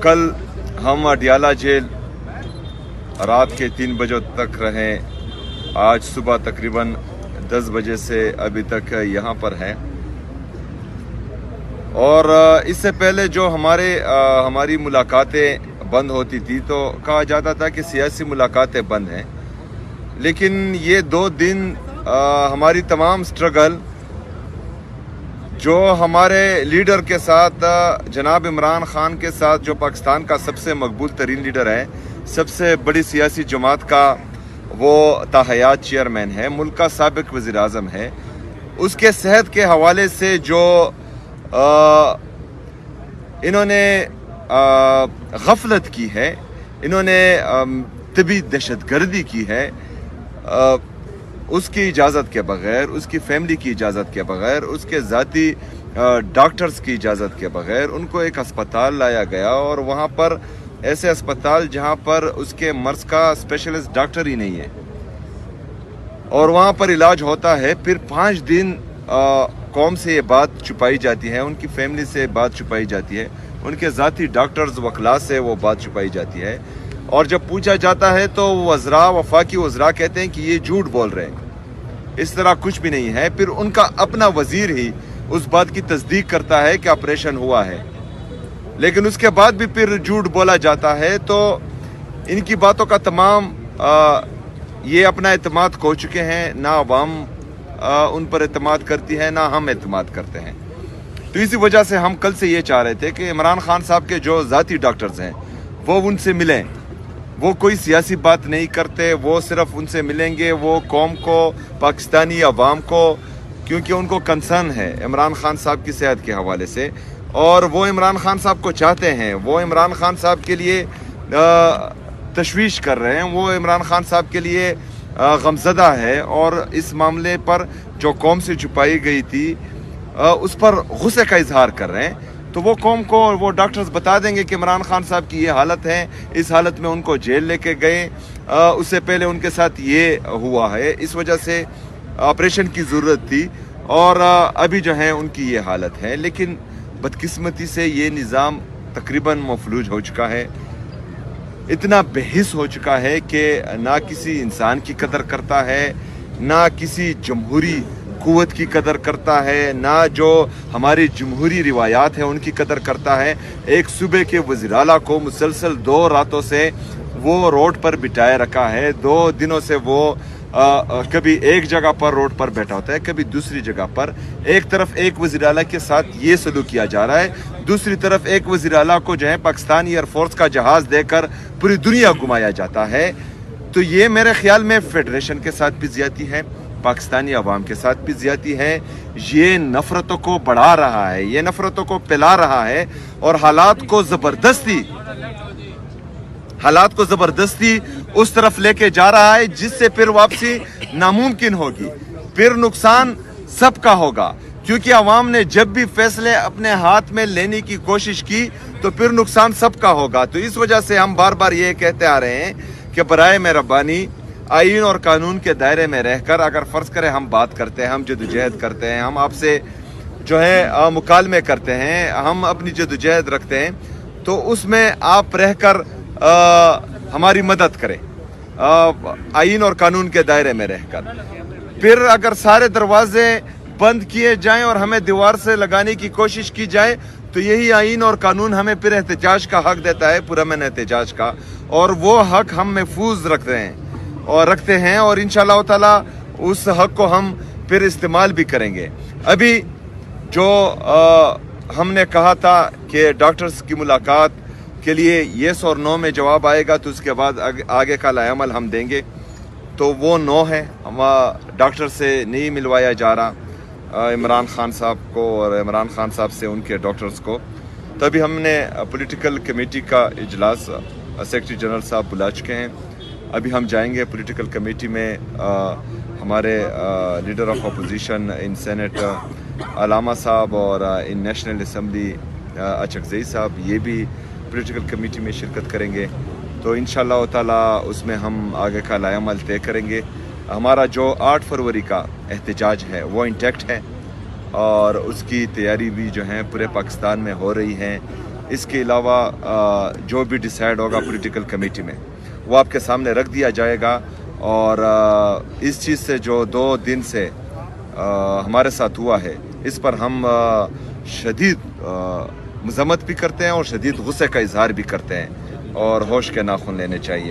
कल हम अडियाला जेल रात के 3 बजे तक रहे। आज सुबह तकरीबन 10 बजे से अभी तक यहाँ पर हैं। और इससे पहले जो हमारी मुलाकातें बंद होती थी तो कहा जाता था कि सियासी मुलाकातें बंद हैं, लेकिन ये 2 दिन हमारी तमाम स्ट्रगल जो हमारे लीडर के साथ जनाब इमरान खान के साथ, जो पाकिस्तान का सबसे मकबूल तरीन लीडर है, सबसे बड़ी सियासी जमात का वो ताहयात चेयरमैन है, मुल्क का साबिक वज़ीर आज़म है, उसके सेहत के हवाले से जो इन्होंने गफलत की है, इन्होंने तबी दहशतगर्दी की है, उसकी इजाज़त के बगैर, उसकी फैमिली की इजाज़त के बगैर, उसके ज़ाती डॉक्टर्स की इजाज़त के बगैर उनको एक अस्पताल लाया गया। और वहाँ पर ऐसे अस्पताल जहाँ पर उसके मर्ज़ का स्पेशलिस्ट डॉक्टर ही नहीं है और वहाँ पर इलाज होता है। फिर 5 दिन कौम से ये बात छुपाई जाती है, उनकी फैमिली से बात छुपाई जाती है, उनके ज़ाती डॉक्टर्स वकला से वो बात छुपाई जाती है। और जब पूछा जाता है तो वज़रा, वफाकी वज़रा कहते हैं कि ये झूठ बोल रहे हैं, इस तरह कुछ भी नहीं है। फिर उनका अपना वज़ीर ही उस बात की तस्दीक करता है कि ऑपरेशन हुआ है, लेकिन उसके बाद भी फिर झूठ बोला जाता है। तो इनकी बातों का तमाम ये अपना एतमाद खो चुके हैं। ना अवाम उन पर एतमाद करती है, ना हम एतमाद करते हैं। तो इसी वजह से हम कल से ये चाह रहे थे कि इमरान खान साहब के जो ज़ाती डॉक्टर्स हैं वो उनसे मिलें। वो कोई सियासी बात नहीं करते, वो सिर्फ उनसे मिलेंगे वो कौम को, पाकिस्तानी अवाम को, क्योंकि उनको कंसर्न है इमरान खान साहब की सेहत के हवाले से और वो इमरान खान साहब को चाहते हैं। वो इमरान खान साहब के लिए तशवीश कर रहे हैं, वो इमरान खान साहब के लिए गमज़दा है और इस मामले पर जो कौम से छुपाई गई थी उस पर गुस्से का इजहार कर रहे हैं। तो वो कौम को वो डॉक्टर्स बता देंगे कि इमरान खान साहब की ये हालत है, इस हालत में उनको जेल लेके गए, उससे पहले उनके साथ ये हुआ है, इस वजह से ऑपरेशन की ज़रूरत थी और अभी जो है उनकी ये हालत है। लेकिन बदकिस्मती से ये निज़ाम तकरीबन मफलूज हो चुका है, इतना बेहिस हो चुका है कि ना किसी इंसान की कदर करता है, ना किसी जमहूरी कुव्वत की कदर करता है, ना जो हमारी जमहूरी रिवायात है उनकी कदर करता है। एक सूबे के वज़ीर आला को मुसलसल 2 रातों से वो रोड पर बिठाए रखा है। 2 दिनों से वो कभी एक जगह पर रोड पर बैठा होता है, कभी दूसरी जगह पर। एक तरफ एक वज़ीर आला के साथ ये सलूक किया जा रहा है, दूसरी तरफ एक वज़ीर आला को जो है पाकिस्तान एयरफोर्स का जहाज़ देकर पूरी दुनिया घुमाया जाता है। तो ये मेरे ख्याल में फेडरेशन के साथ भी ज़्यादती है, पाकिस्तानी अवाम के साथ भी ज़्यादती है। ये नफ़रतों को बढ़ा रहा है, ये नफ़रतों को फैला रहा है और हालात को ज़बरदस्ती उस तरफ लेके जा रहा है जिससे फिर वापसी नामुमकिन होगी, फिर नुकसान सबका होगा। क्योंकि अवाम ने जब भी फैसले अपने हाथ में लेने की कोशिश की तो फिर नुकसान सबका होगा। तो इस वजह से हम बार बार ये कहते आ रहे हैं कि बराए मेहरबानी आईन और कानून के दायरे में रहकर, अगर फ़र्ज़ करें हम बात करते हैं, हम जदोजहद करते हैं, हम आपसे जो है मुकालमे करते हैं, हम अपनी जदोजहद रखते हैं, तो उसमें आप रहकर हमारी मदद करें आईन और कानून के दायरे में रहकर। फिर अगर सारे दरवाजे बंद किए जाएं और हमें दीवार से लगाने की कोशिश की जाए तो यही आईन और कानून हमें फिर एहतजाज का हक देता है, पुरअमन एहतजाज का, और वो हक हम महफूज रखते हैं और इंशाअल्लाह ताला उस हक को हम फिर इस्तेमाल भी करेंगे। अभी जो हमने कहा था कि डॉक्टर्स की मुलाकात के लिए येस और नो में जवाब आएगा तो उसके बाद आगे का लाएअमल हम देंगे, तो वो नो है। हम डॉक्टर से नहीं मिलवाया जा रहा इमरान खान साहब को और इमरान खान साहब से उनके डॉक्टर्स को। तभी हमने पॉलिटिकल कमेटी का इजलास सेक्रेटरी जनरल साहब बुला चुके हैं। अभी हम जाएंगे पॉलिटिकल कमेटी में, हमारे leader of opposition in senate Allama साहब और इन नेशनल असम्बली अचकज़ई साहब ये भी पॉलिटिकल कमेटी में शिरकत करेंगे। तो इंशाअल्लाह ताला उसमें हम आगे का लाएअमल तय करेंगे। हमारा जो 8 फरवरी का एहतजाज है वो इंटैक्ट है और उसकी तैयारी भी जो है पूरे पाकिस्तान में हो रही है। اس کے علاوہ جو بھی ڈیسائیڈ ہوگا پولیٹیکل کمیٹی میں وہ آپ کے سامنے رکھ دیا جائے گا. اور اس چیز سے جو 2 دن سے ہمارے ساتھ ہوا ہے اس پر ہم شدید مذمت بھی کرتے ہیں اور شدید غصے کا اظہار بھی کرتے ہیں, اور ہوش کے ناخن لینے چاہیے.